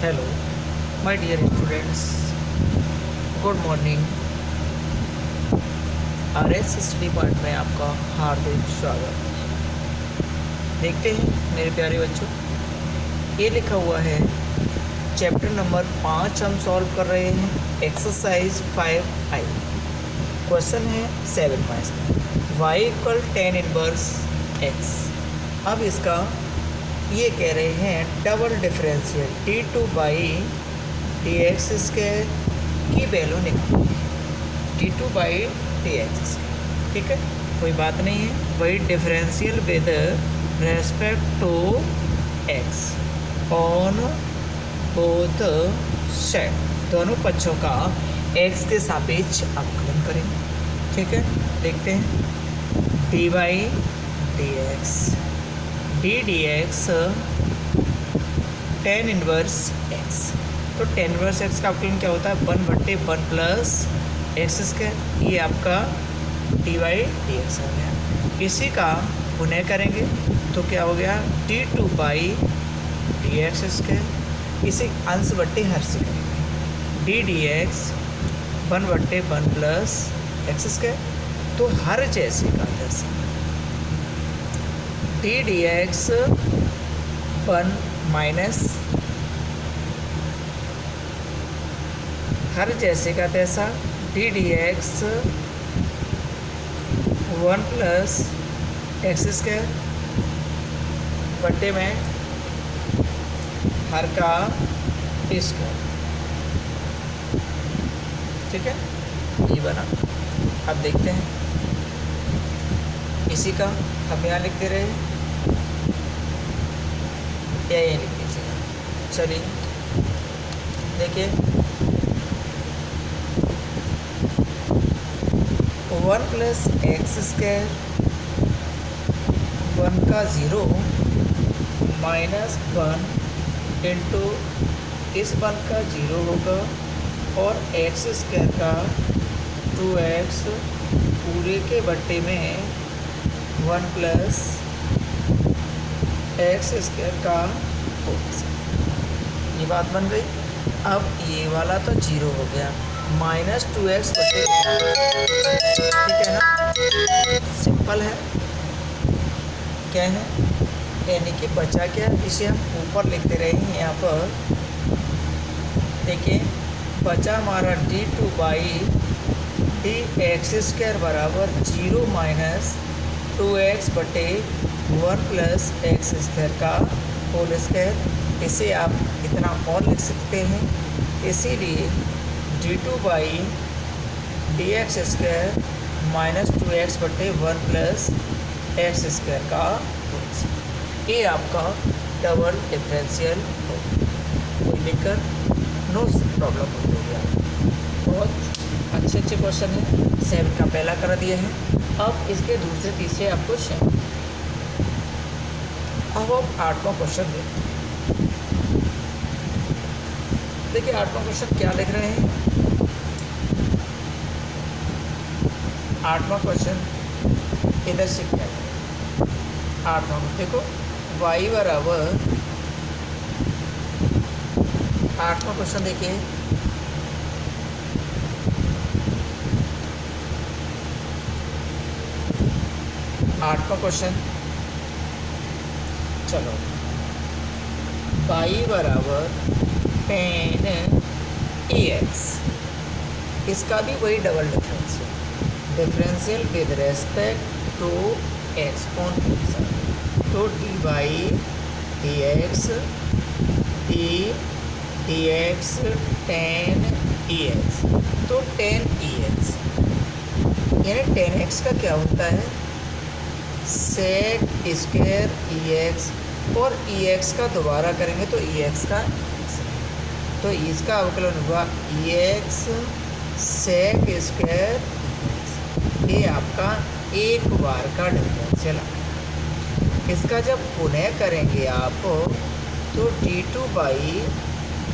Hello my dear students, good morning. RS study point में आपका हार्दिक स्वागत। देखते हैं मेरे प्यारे बच्चों, ये लिखा हुआ है चैप्टर नंबर 5 हम सॉल्व कर रहे हैं, एक्सरसाइज 5I। क्वेश्चन है 7 मार्क्स में, y इक्वल 10 इनवर्स x। अब इसका ये कह रहे हैं double differential d2 by D X square की वैल्यू निकालो, d2 बाई डी एक्स। ठीक है, कोई बात नहीं है, वही differential with respect to x on both side, दोनों पक्षों का x के सापेक्ष अवकलन करेंगे। ठीक है, देखते हैं D by D X D X 10 inverse x. तो 10 इनवर्स एक्स का अवकलन क्या होता है, 1/1 प्लस एक्स स्क्वायर। ये आपका डी बाई डी एक्स हो गया। इसी का पुनः करेंगे तो क्या हो गया, d2 by D X square. इसे अंश बट्टे हर से करेंगे, D x 1/1 plus x square. तो हर जैसे का जैसे डी एक्स 1 माइनस हर जैसे का तैसा D x 1 plus x square बट्टे में हर का स्क्वायर। ठीक है, ये बना। अब देखते हैं इसी का हम यहाँ लिख दे रहे हैं या ये लिख दीजिएगा। चलिए देखिए, 1 प्लस एक्स स्क्वायर 1 का 0 माइनस 1 इंटू इस 1 का 0 होगा और एक्स स्क्वायर का 2x पूरे के बट्टे में 1 प्लस एक्स स्क्वायर का होल। ये बात बन गई। अब ये वाला तो 0 हो गया, माइनस 2x बटे, ठीक है ना, सिंपल है। क्या है, यानी कि बचा क्या, इसे हम ऊपर लिखते रहे हैं। यहाँ पर देखिए, बचा हमारा d2 by D X square बराबर 0 माइनस 2x बटे 1 प्लस एक्स स्क्वायर का होल स्क्वायर। इसे आप इतना और लिख सकते हैं, इसीलिए d2 by D X square minus 2x बटे 1 प्लस एक्स स्क्वायर का होल स्क्वायर। ये आपका डबल डिफरेंशियल हो, लिखकर नो प्रॉब्लम हो गया। बहुत अच्छे क्वेश्चन है। 7 का पहला कर दिया है। अब इसके दूसरे तीसरे आप क्वेश्चन, अब आप 8वां क्वेश्चन देखिए 8वां क्वेश्चन क्या लिख रहे हैं। 8वां क्वेश्चन इधर से क्या है, 8वां देखो y बराबर, 8वां क्वेश्चन देखिए, आठवां क्वेश्चन, चलो y बराबर 10 ax। इसका भी वही double differential with respect to x on both side. तो D by D X D X 10 ax। तो 10 ax यानी 10x का क्या होता है, सेक स्क्वायर EX, और EX का दोबारा करेंगे तो EX का EX, तो इसका अवकलन हुआ EX सेक स्क्वायर EX। ये आपका एक बार का डिफरेंशियल आया। इसका जब पुनः करेंगे आप तो d2 by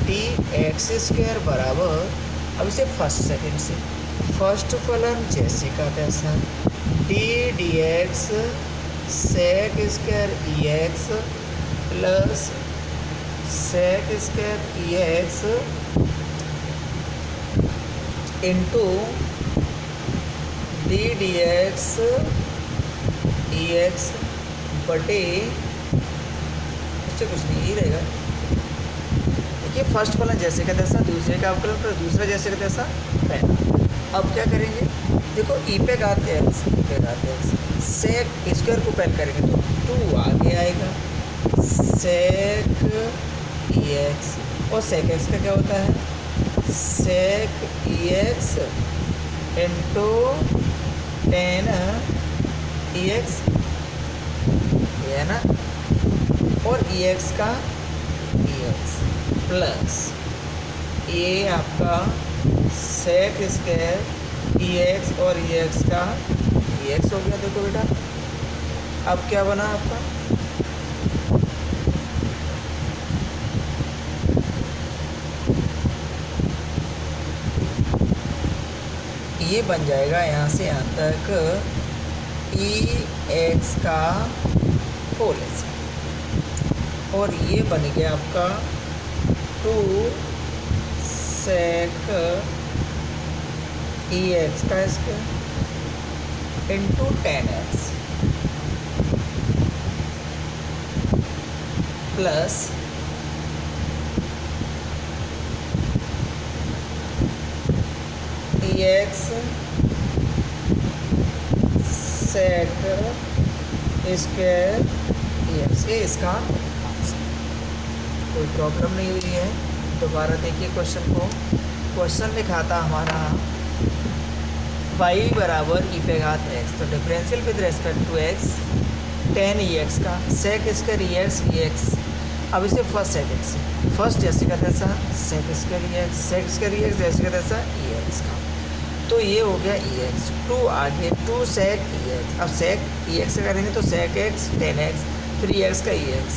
D X square बराबर, अब इसे फर्स्ट सेकेंड से, फर्स्ट फलन जैसे का तैसा D X sec square EX plus sec square E X into D X E X बटे कुछ नहीं ही रहेगा। देखिए फर्स्ट वाला जैसे का तैसा, दूसरे का अवकलन पर दूसरा जैसे का तैसा पहला। अब क्या करेंगे, देखो ई पे घात एक्स, ई पे घात एक्स, सेक स्क्वायर को पहले करेंगे तो 2 आगे आएगा, सेक ई एक्स और सेक एक्स का क्या होता है, सेक ई X into ten E x, ये है ना, और ई एक्स का ई एक्स प्लस ये आपका सेक स्क्वायर ई एक्स और ई एक्स का ई एक्स हो गया। देखो बेटा अब क्या बना आपका, ये बन जाएगा यहाँ से यहाँ तक ई एक्स का होल और ये बन गया आपका 2 सेक ई एक्स का स्क्वायर इंटू 10x प्लस ई x sec square E x, ये इसका कोई प्रॉब्लम नहीं हुई है। दोबारा देखिए क्वेश्चन को, क्वेश्चन लिखा था हमारा y बराबर ई पे घात x, तो differential with respect to x tan E X का सेक स्क्वायर ई एक्स। अब इसे फर्स्ट सेकेंड से, फर्स्ट जैसे का तैसा सेक square E x, sec square E x जैसे का तैसा ई एक्स का, तो ये हो गया ई एक्स, 2 आगे 2 सेक ई एक्स। अब सेक ई एक्स करेंगे तो सेक एक्स 10x फिर ई एक्स का ई x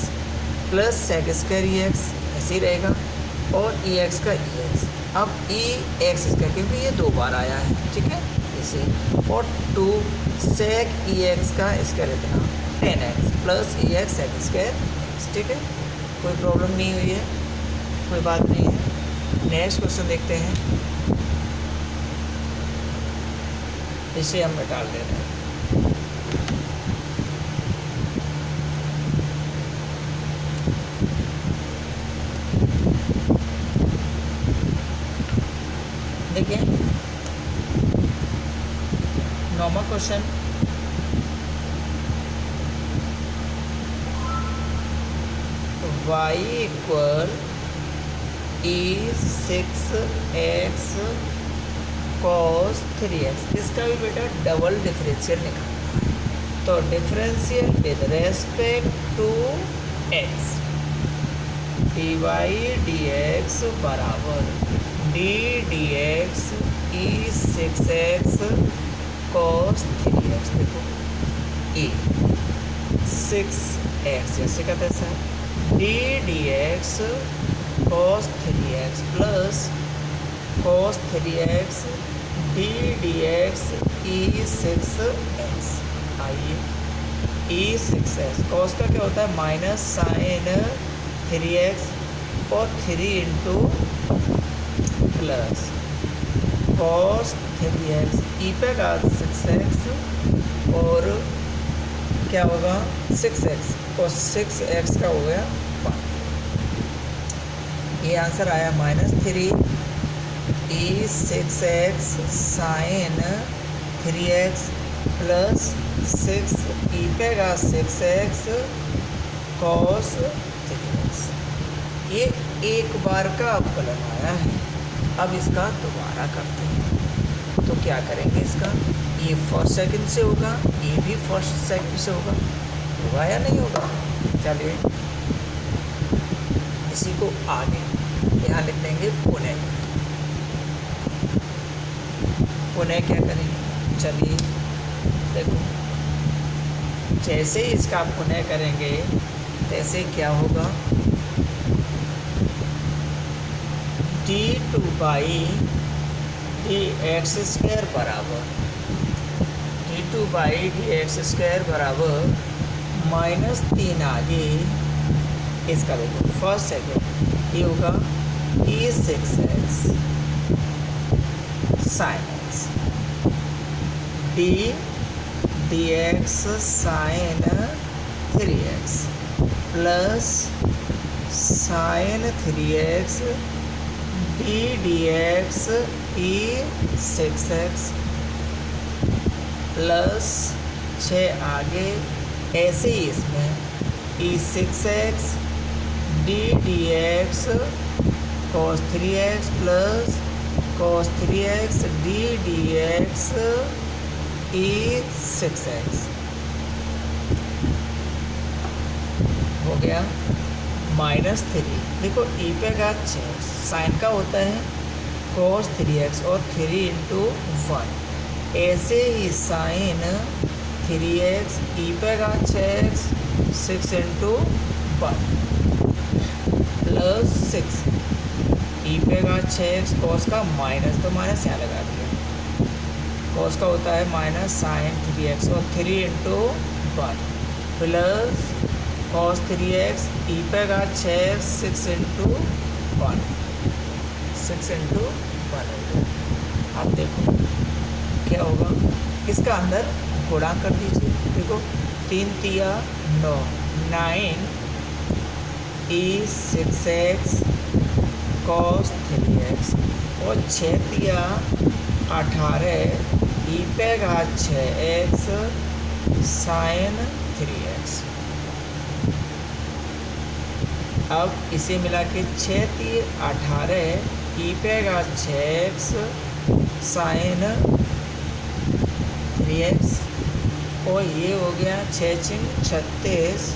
plus sec square E x ऐसे ही रहेगा और ई एक्स का ई एक्स। अब ई एक्स स्क्वायर क्योंकि ये 2 बार आया है, ठीक है, इसे, और 2 सेक ई एक्स का स्क्वायर इतना 10x प्लस ई एक्स सेक स्क्वायर एक्स, ठीक है, कोई प्रॉब्लम नहीं हुई है, कोई बात नहीं है। नेक्स्ट क्वेश्चन देखते हैं, इसे हम निकाल दे रहे हैं। देखिए नॉर्मल क्वेश्चन, y इक्वल ई 6x cos 3x, इसका भी बेटा डबल डिफरेंशियल निकालना है। तो differential with respect to x dy dx बराबर D D X E 6x cos 3x। देखो ई 6x जैसे का तैसा D D X cos 3x plus cos 3x D D X E 6x। आइए ई 6x cos का क्या होता है माइनस साइन 3x और 3 इंटू प्लस cos 3x ई पे का 6x और क्या होगा 6x और 6x का हो गया 5। ये आंसर आया -3 ई 6x साइन 3x प्लस 6 ई पे का 6x cos 3x। ये एक बार का अवकलन आया है, अब इसका दोबारा करते हैं। तो क्या करेंगे, इसका ये फर्स्ट सेकंड से होगा, ये भी फर्स्ट सेकंड से होगा या नहीं होगा। चलिए इसी को आगे यहाँ लिख देंगे पुनः। पुनः क्या करेंगे, चलिए देखो जैसे ही इसका पुनः करेंगे तैसे क्या होगा, d2 by D X square बराबर d2 by D X square बराबर -3 आगे इसका देखो फर्स्ट सेकेंड ये होगा E 6x sine X D D X sine 3x plus sine 3x D D X E 6x plus 6 आगे ऐसे ही इसमें E 6x D D X cos 3x plus cos 3x D D X E 6x हो गया -3। देखो ई पे घात 6 sign का होता है कॉस 3x और 3 इंटू 1 ऐसे ही साइन 3x ई पे घात 6x 6 इंटू 1 प्लस 6 ई पे घात 6x कॉस का माइनस तो माइनस यहाँ लगा दिया कॉस का होता है माइनस साइन 3x और 3 इंटू 1 प्लस कॉस 3x ई पे घात 6x 6 इंटू 1 6 इंटू 1 हो गया। अब देखो क्या होगा इसका अंदर गुणा कर दीजिए। देखो 3 तिया 9 9 ई 6x कॉस 3x और 6 तिया 18 ई पे घात 6x साइन 3x। अब इसे मिला के 6 तिये 18 ई पे घात 6x साइन 3x और ये हो गया 6 चिंग 36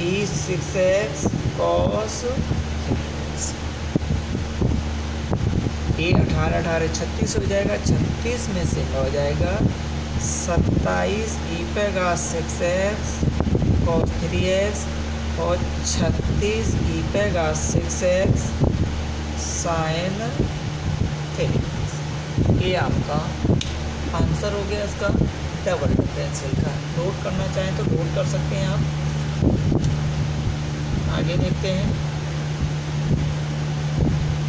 ई 6x कॉस 3x। ये 18 18 36 हो जाएगा 36 में से हो जाएगा 27 ई पे घात 6x कॉस 3x और 36 ई पे घात 6x साइन 3x। ये आपका आंसर हो गया इसका डबल डिफरेंशियल का। नोट करना चाहें तो नोट कर सकते हैं आप। आगे देखते हैं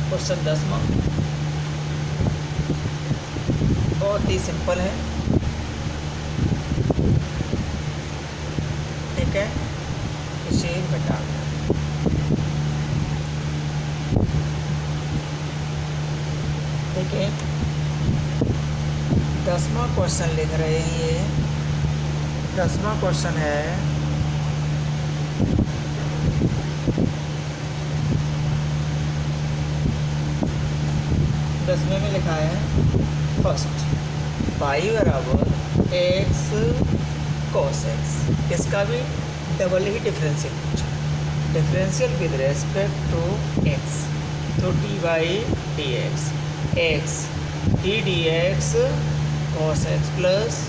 क्वेश्चन 10वां बहुत ही सिंपल है, ठीक है। इसे घटा देखिए 10वां क्वेश्चन लिख रहे हैं। ये 10वां क्वेश्चन है दसवें में लिखा है फर्स्ट पाई बराबर एक्स कॉस एक्स। इसका भी डबल ही डिफरेंशियल पूछा। Differential with respect to X तो D by D X D D X cos X plus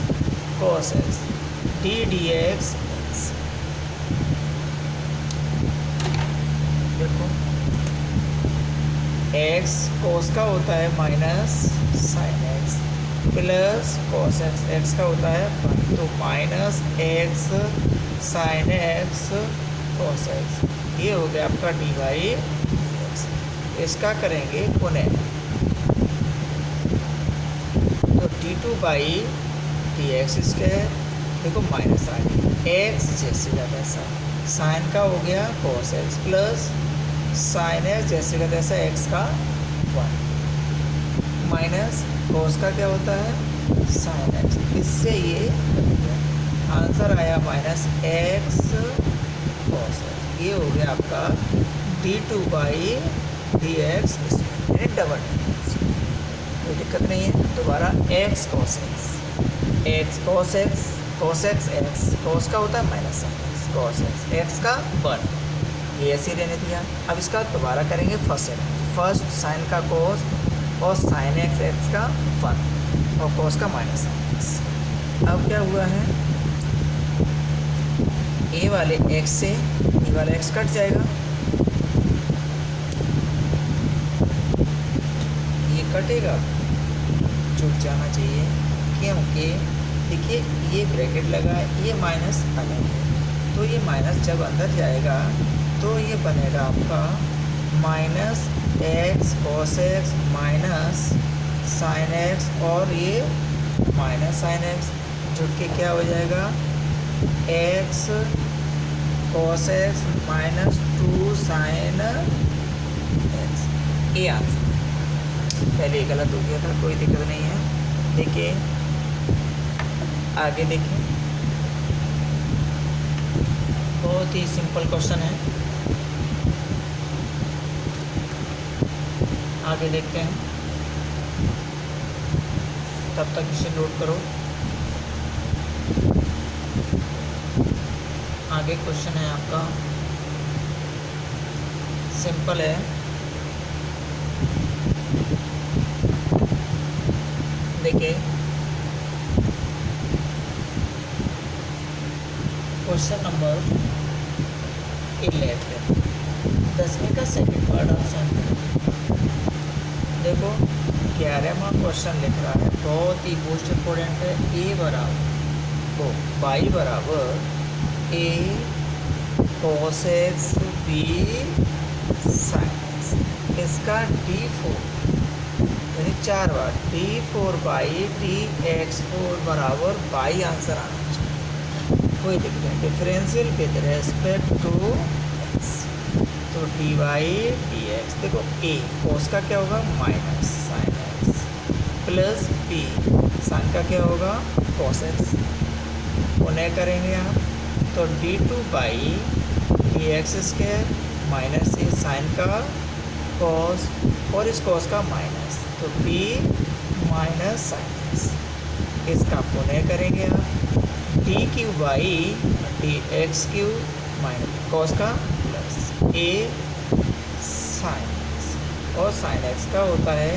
cos X D D X. देखो एक्स कॉस का होता है minus sine X plus cos X X का होता है 1 तो minus X sine X cos X. ये हो गया आपका डी बाई एक्स। इसका करेंगे पुनः तो D two by D X square. देखो माइनस आ गया एक्स जैसे का तैसा साइन का हो गया cos X plus sine x जैसे का तैसा एक्स का 1 माइनस कॉस का क्या होता है साइन एक्स। इससे ये आंसर आया माइनस एक्स कॉस एक्स। ये हो गया आपका D two by D x यानी डबल। कोई दिक्कत नहीं है। दोबारा x cos x cos x cos का होता है minus sine X cos x का 1 ये ऐसे ही रहने दिया। अब इसका दोबारा करेंगे फर्स्ट साइन का कॉस और साइन एक्स का 1 और कॉस का माइनस साइन एक्स। अब क्या हुआ है ए वाले एक्स से ए वाला एक्स कट जाएगा, ये कटेगा जुड़ जाना चाहिए क्योंकि देखिए ये ब्रैकेट लगा है ये माइनस अलग है तो ये माइनस जब अंदर जाएगा तो ये बनेगा आपका minus x cos x minus sine X और ये माइनस साइन एक्स जुड़ के क्या हो जाएगा x cos x minus 2 sine x. ये आंसर पहले गलत हो गया था, कोई दिक्कत नहीं है। देखिए आगे देखिए, बहुत ही सिंपल क्वेश्चन है। आगे देखते हैं, तब तक इसे नोट करो। आगे क्वेश्चन है आपका सिंपल है। देखिए क्वेश्चन नंबर 11, 10वीं का सेकंड पार्ट ऑप्शन। देखो 11वां क्वेश्चन लिख रहा है, बहुत ही मोस्ट इम्पोर्टेंट है। ए बराबर वाई बराबर A cos X B sine X, इसका D4 यानी 4 बार D4 बाई DX4 बराबर बाई आंसर आना चाहिए। कोई दिक्कत नहीं, differential with respect to X, तो डी वाई डी एक्स। देखो ए कॉस का क्या होगा minus sine X plus B sine का क्या होगा कॉस एक्स। उन्हें करेंगे आप तो D2 by D X square minus A sine का कॉस और इस कॉस का माइनस, तो b माइनस साइन एक्स। इसका पुनः करेंगे आप D Q by D X Q minus cos का प्लस ए साइन एक्स और साइन एक्स का होता है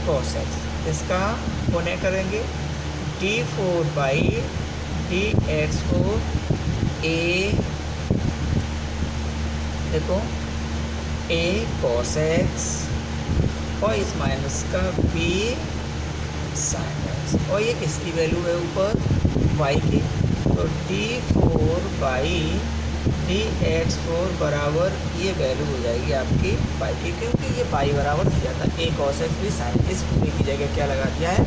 कॉस एक्स। इसका पुनः करेंगे D4 by D X four A, देखो ए कॉस एक्स और इस माइनस का b साइन एक्स, और ये किसकी वैल्यू है ऊपर y की, तो D4 बाई DX4 बराबर ये वैल्यू हो जाएगी आपकी y की, क्योंकि ये y बराबर दिया था a cos x भी साइन, इस पूरी की जगह क्या लगा दिया है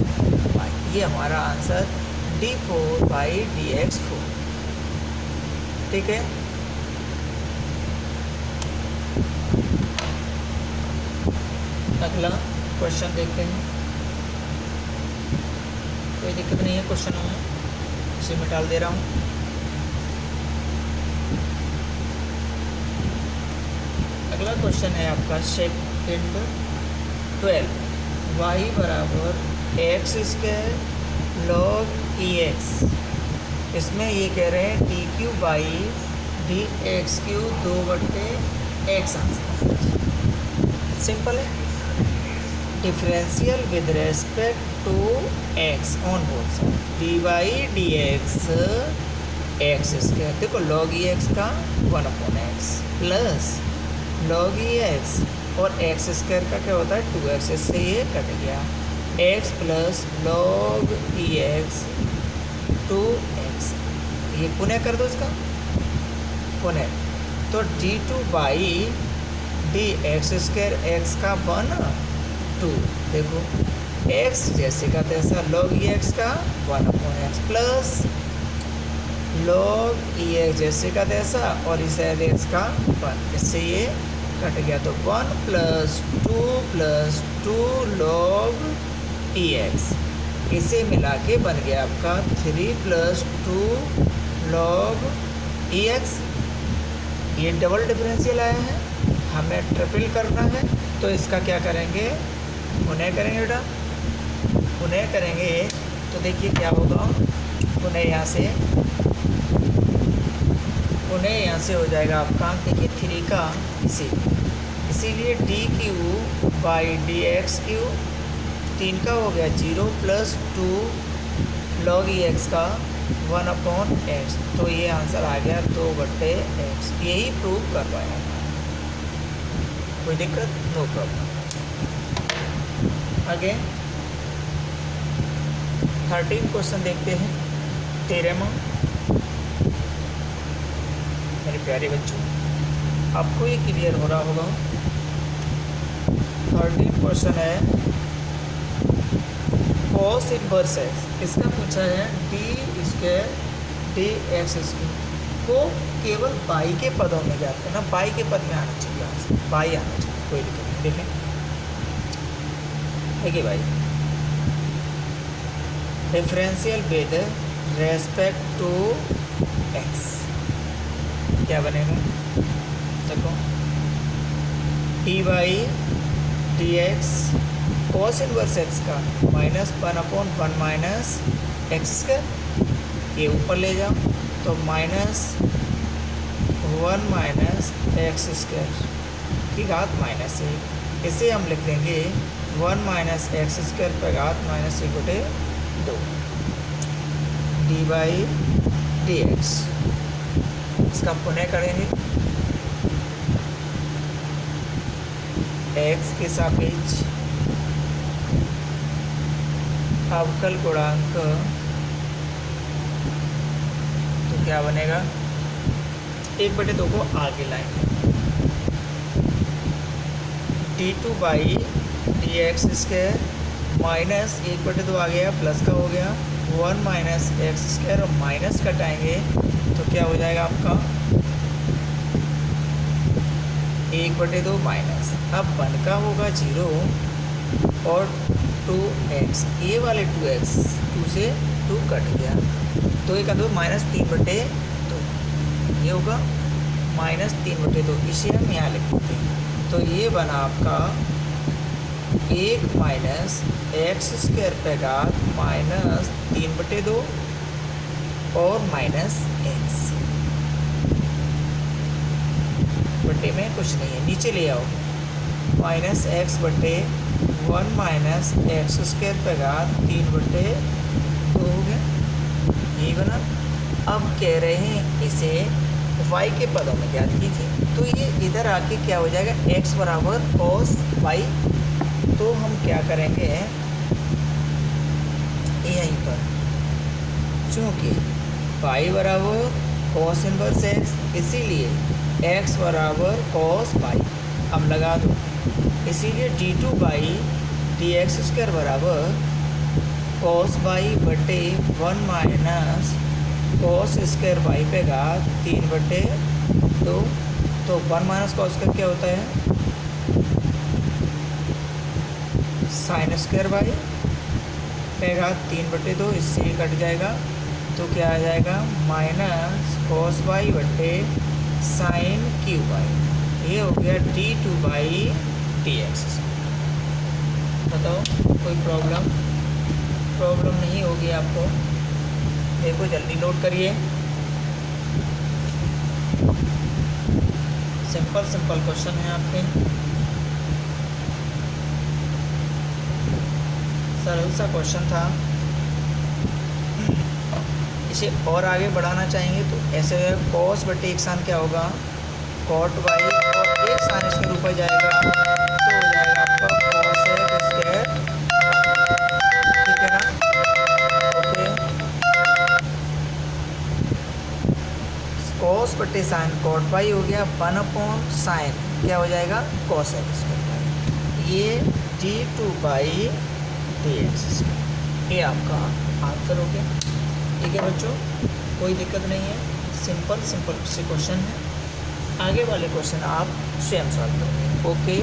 y। ये हमारा आंसर D4 बाई DX4, ठीक है। अगला क्वेश्चन देखते हैं, कोई दिक्कत नहीं है क्वेश्चनों में, इसे मैं डाल दे रहा हूँ। अगला क्वेश्चन है आपका सेकंड 12, y बराबर X square log E X. इसमें ये कह रहे हैं D Q by D X Q 2/x answer. Simple है, differential with respect to X on both side, D by D X X square, देखो लॉग ई एक्स का 1/x plus log E X और X square का क्या होता है 2x, इससे ये कट गया x plus log E x 2x। ये पुनः कर दो इसका पुनः, तो d2 by D X square x का 1/2, देखो x जैसे का तैसा लॉग ई एक्स का 1/x plus log E x जैसे का तैसा और इस एक्स का 1, इससे ये कट गया, तो 1 प्लस 2 लॉग ई एक्स, इसे मिला के बन गया आपका 3 प्लस 2 लॉग ई एक्स। ये डबल डिफरेंशियल आया है, हमें ट्रिपल करना है, तो इसका क्या करेंगे पुनः करेंगे बेटा, पुनः करेंगे तो देखिए क्या होगा, पुनः यहाँ से हो जाएगा आपका, देखिए 3 का इसीलिए D Q by D X Q 3 का हो गया 0 प्लस 2 लॉग ई एक्स का 1/x, तो ये आंसर आ गया 2/x। यही प्रूव कर पाया, कोई दिक्कत नो प्रॉब्लम। आगे 13 क्वेश्चन देखते हैं 13वां। प्यारे बच्चों, आपको ये क्लियर हो रहा होगा। 13 क्वेश्चन है cos इनवर्स एक्स, इसका पूछा है D square D X square को केवल बाई के पदों में ज्ञात करना। बाई के पद में आना चाहिए, यहाँ से बाई आना चाहिए, कोई दिक्कत नहीं। देखें देखिए भाई, differential with respect to X क्या बनेगा, देखो D by D X cos inverse X का -1/1 माइनस एक्स स्क्वायर, ये ऊपर ले जाओ तो -1 माइनस एक्स स्क्वायर की घात -1, इसे हम लिख देंगे 1 माइनस एक्स स्क्वायर पर घात -1/2 डी बाई डी एक्स। इसका पुनः करेंगे, एक्स के सापेक्ष अवकल गुणांक, तो क्या बनेगा, 1/2 को आगे लाएंगे, d2 by D X square minus 1/2 आ गया, प्लस का हो गया 1 माइनस एक्स स्क्वायर, और माइनस कटाएंगे तो क्या हो जाएगा आपका 1/2 माइनस, अब 1 का होगा 0 और 2x, ये वाले 2x 2 से 2 कट गया, तो एक दो -3/2, ये होगा -3/2, इसे हम यहाँ लिख देते हैं। तो ये बना आपका 1 माइनस एक्स स्क्वायर पे घात -3/2 और माइनस एक्स, बटे में कुछ नहीं है, नीचे ले आओ, माइनस एक्स बटे 1 माइनस एक्स स्क्वायर पे घात 3/2 हो गया, यही बना। अब कह रहे हैं इसे y के पदों में ज्ञात कीजिए, तो ये इधर आके क्या हो जाएगा, x बराबर cos y, तो हम क्या करेंगे यहीं पर, चूँकि y बराबर cos इनवर्स x, इसीलिए x बराबर cos y, अब लगा दो, इसीलिए d2 by D X square बराबर cos y बटे 1 माइनस cos स्क्वायर y पे घात 3/2, तो 1 माइनस कॉस स्क्वायर क्या होता है, साइन स्क्वायर y पे घात 3/2, इससे ही कट जाएगा, तो क्या आ जाएगा माइनस cos y बटे साइन क्यू y, ये हो गया d2 बाई डी एक्स। बताओ कोई प्रॉब्लम नहीं होगी आपको, देखो जल्दी नोट करिए, सिंपल क्वेश्चन है आपके, सरल सा क्वेश्चन था। इसे और आगे बढ़ाना चाहेंगे तो ऐसे कॉस बटे एक सान क्या होगा, कॉट वाई, और एक सान इसके ऊपर जाएगा तो हो जाएगा आपका कॉस एक्स स्क्वायर, ठीक है ना, ओके। कॉस बटे साइन कॉट वाई हो गया, 1/साइन क्या हो जाएगा, कॉस एक्स स्क्वायर, ये d2 by D X square, ये आपका आंसर हो गया। ठीक है बच्चों, कोई दिक्कत नहीं है, सिंपल से क्वेश्चन है, आगे वाले क्वेश्चन आप स्वयं सॉल्व करेंगे, ओके।